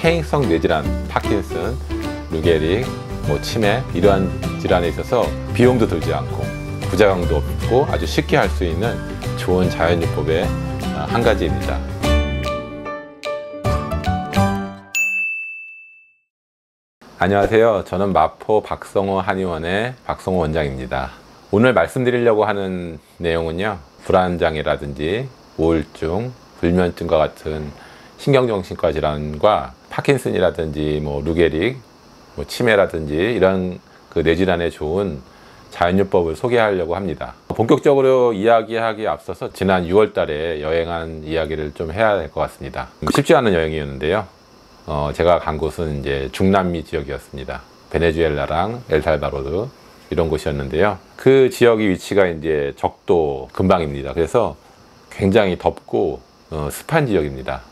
퇴행성 뇌질환, 파킨슨, 루게릭, 치매 이러한 질환에 있어서 비용도 들지 않고 부작용도 없고 아주 쉽게 할 수 있는 좋은 자연요법의 한 가지입니다. 안녕하세요. 저는 마포 박성호 한의원의 박성호 원장입니다. 오늘 말씀드리려고 하는 내용은요, 불안장애라든지 우울증, 불면증과 같은 신경정신과 질환과 파킨슨이라든지 루게릭, 치매라든지 이런 뇌질환에 좋은 자연요법을 소개하려고 합니다. 본격적으로 이야기하기에 앞서서 지난 6월 달에 여행한 이야기를 좀 해야 될 것 같습니다. 쉽지 않은 여행이었는데요. 제가 간 곳은 이제 중남미 지역이었습니다. 베네수엘라랑 엘살바도르 이런 곳이었는데요. 그 지역의 위치가 이제 적도 근방입니다. 그래서 굉장히 덥고 습한 지역입니다.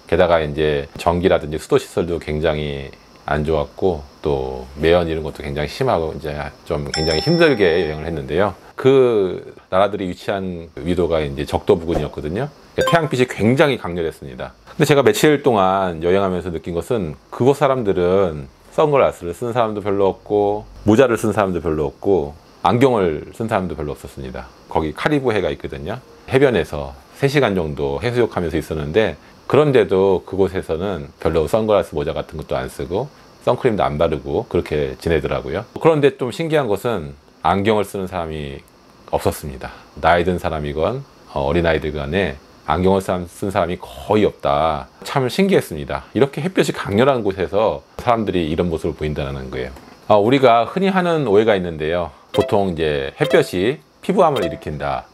게다가 이제 전기라든지 수도 시설도 굉장히 안 좋았고 또 매연 이런 것도 굉장히 심하고 이제 좀 굉장히 힘들게 여행을 했는데요. 그 나라들이 위치한 위도가 이제 적도 부근이었거든요. 태양빛이 굉장히 강렬했습니다. 근데 제가 며칠 동안 여행하면서 느낀 것은 그곳 사람들은 선글라스를 쓴 사람도 별로 없고 모자를 쓴 사람도 별로 없고 안경을 쓴 사람도 별로 없었습니다. 거기 카리브 해가 있거든요. 해변에서 3시간 정도 해수욕하면서 있었는데 그런데도 그곳에서는 별로 선글라스 모자 같은 것도 안 쓰고 선크림도 안 바르고 그렇게 지내더라고요. 그런데 좀 신기한 것은 안경을 쓰는 사람이 없었습니다. 나이 든 사람이건 어린아이들 간에 안경을 쓴 사람이 거의 없다. 참 신기했습니다. 이렇게 햇볕이 강렬한 곳에서 사람들이 이런 모습을 보인다는 거예요. 우리가 흔히 하는 오해가 있는데요. 보통 이제 햇볕이 피부암을 일으킨다,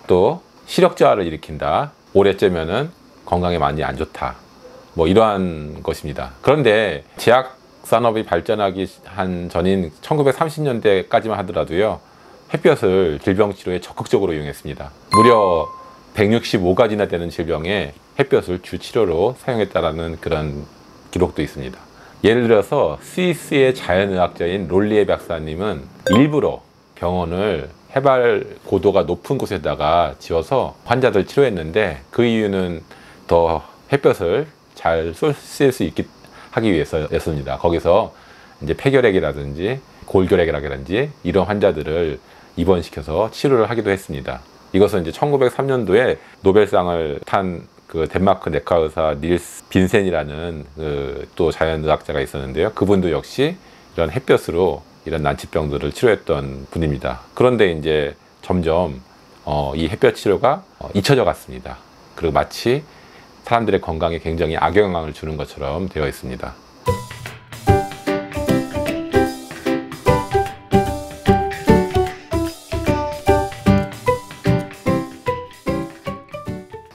또 시력저하를 일으킨다, 오래 쬐면은 건강에 많이 안 좋다, 이러한 것입니다. 그런데 제약 산업이 발전하기 한 전인 1930년대까지만 하더라도요, 햇볕을 질병 치료에 적극적으로 이용했습니다. 무려 165가지나 되는 질병에 햇볕을 주 치료로 사용했다라는 그런 기록도 있습니다. 예를 들어서 스위스의 자연의학자인 롤리에 박사님은 일부러 병원을 해발 고도가 높은 곳에다가 지어서 환자들 치료했는데 그 이유는 더 햇볕을 잘 쏠 수 있게 하기 위해서였습니다. 거기서 이제 폐결핵이라든지 골결핵이라든지 이런 환자들을 입원시켜서 치료를 하기도 했습니다. 이것은 이제 1903년도에 노벨상을 탄 그 덴마크 내과 의사 닐스 빈센이라는 또 자연의학자가 있었는데요. 그분도 역시 이런 햇볕으로 이런 난치병들을 치료했던 분입니다. 그런데 이제 점점 이 햇볕 치료가 잊혀져 갔습니다. 그리고 마치 사람들의 건강에 굉장히 악영향을 주는 것처럼 되어 있습니다.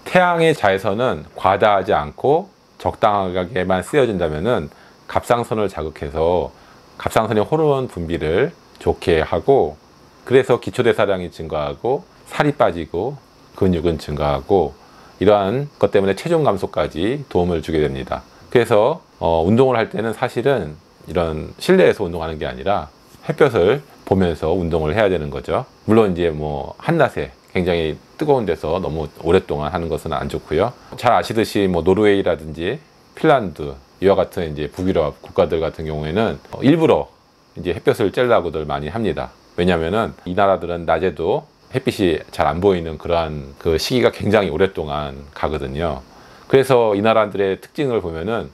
태양의 자외선은 과다하지 않고 적당하게만 쓰여진다면은 갑상선을 자극해서 갑상선의 호르몬 분비를 좋게 하고, 그래서 기초대사량이 증가하고 살이 빠지고 근육은 증가하고 이러한 것 때문에 체중 감소까지 도움을 주게 됩니다. 그래서 운동을 할 때는 사실은 이런 실내에서 운동하는 게 아니라 햇볕을 보면서 운동을 해야 되는 거죠. 물론 이제 한낮에 굉장히 뜨거운 데서 너무 오랫동안 하는 것은 안 좋고요. 잘 아시듯이 노르웨이라든지 핀란드 이와 같은 이제 북유럽 국가들 같은 경우에는 일부러 이제 햇볕을 쬐려고들 많이 합니다. 왜냐하면은 이 나라들은 낮에도 햇빛이 잘 안 보이는 그러한 그 시기가 굉장히 오랫동안 가거든요. 그래서 이 나라들의 특징을 보면은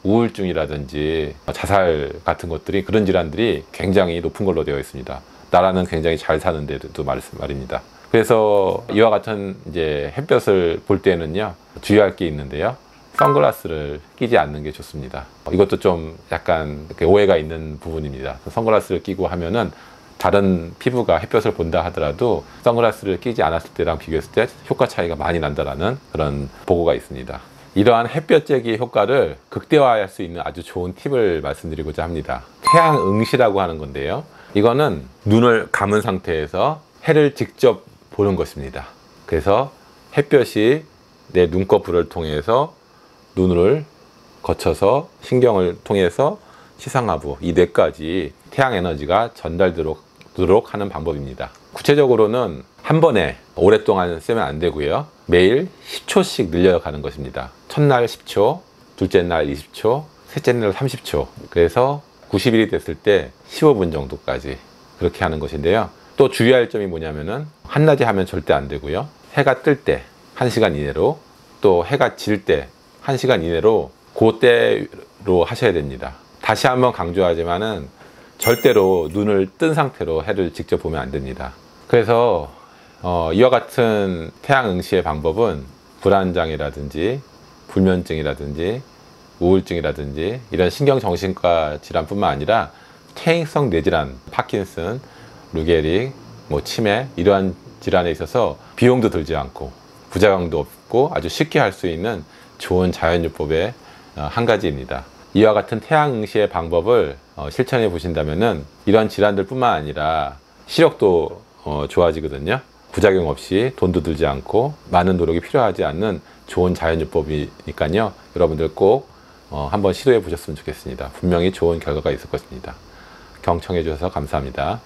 우울증이라든지 자살 같은 것들이, 그런 질환들이 굉장히 높은 걸로 되어 있습니다. 나라는 굉장히 잘 사는데도 말입니다. 그래서 이와 같은 이제 햇볕을 볼 때는요, 주의할 게 있는데요. 선글라스를 끼지 않는 게 좋습니다. 이것도 좀 약간 오해가 있는 부분입니다. 선글라스를 끼고 하면은 다른 피부가 햇볕을 본다 하더라도 선글라스를 끼지 않았을 때랑 비교했을 때 효과 차이가 많이 난다라는 그런 보고가 있습니다. 이러한 햇볕 쬐기 효과를 극대화할 수 있는 아주 좋은 팁을 말씀드리고자 합니다. 태양 응시라고 하는 건데요. 이거는 눈을 감은 상태에서 해를 직접 보는 것입니다. 그래서 햇볕이 내 눈꺼풀을 통해서 눈을 거쳐서 신경을 통해서 시상하부, 이 뇌까지 태양 에너지가 전달되도록 하는 방법입니다. 구체적으로는 한 번에 오랫동안 쓰면 안 되고요. 매일 10초씩 늘려가는 것입니다. 첫날 10초, 둘째 날 20초, 셋째 날 30초, 그래서 90일이 됐을 때 15분 정도까지 그렇게 하는 것인데요. 또 주의할 점이 뭐냐면은 한낮에 하면 절대 안 되고요. 해가 뜰 때 1시간 이내로, 또 해가 질 때 1시간 이내로 그때로 하셔야 됩니다. 다시 한번 강조하지만은 절대로 눈을 뜬 상태로 해를 직접 보면 안 됩니다. 그래서 이와 같은 태양 응시의 방법은 불안장애라든지 불면증이라든지 우울증이라든지 이런 신경정신과 질환뿐만 아니라 퇴행성 뇌질환, 파킨슨, 루게릭, 치매 이러한 질환에 있어서 비용도 들지 않고 부작용도 없고 아주 쉽게 할 수 있는 좋은 자연요법의 한 가지입니다. 이와 같은 태양 응시의 방법을 실천해 보신다면은 이러한 질환들 뿐만 아니라 시력도 좋아지거든요. 부작용 없이 돈도 들지 않고 많은 노력이 필요하지 않는 좋은 자연요법이니까요. 여러분들 꼭 한번 시도해 보셨으면 좋겠습니다. 분명히 좋은 결과가 있을 것입니다. 경청해 주셔서 감사합니다.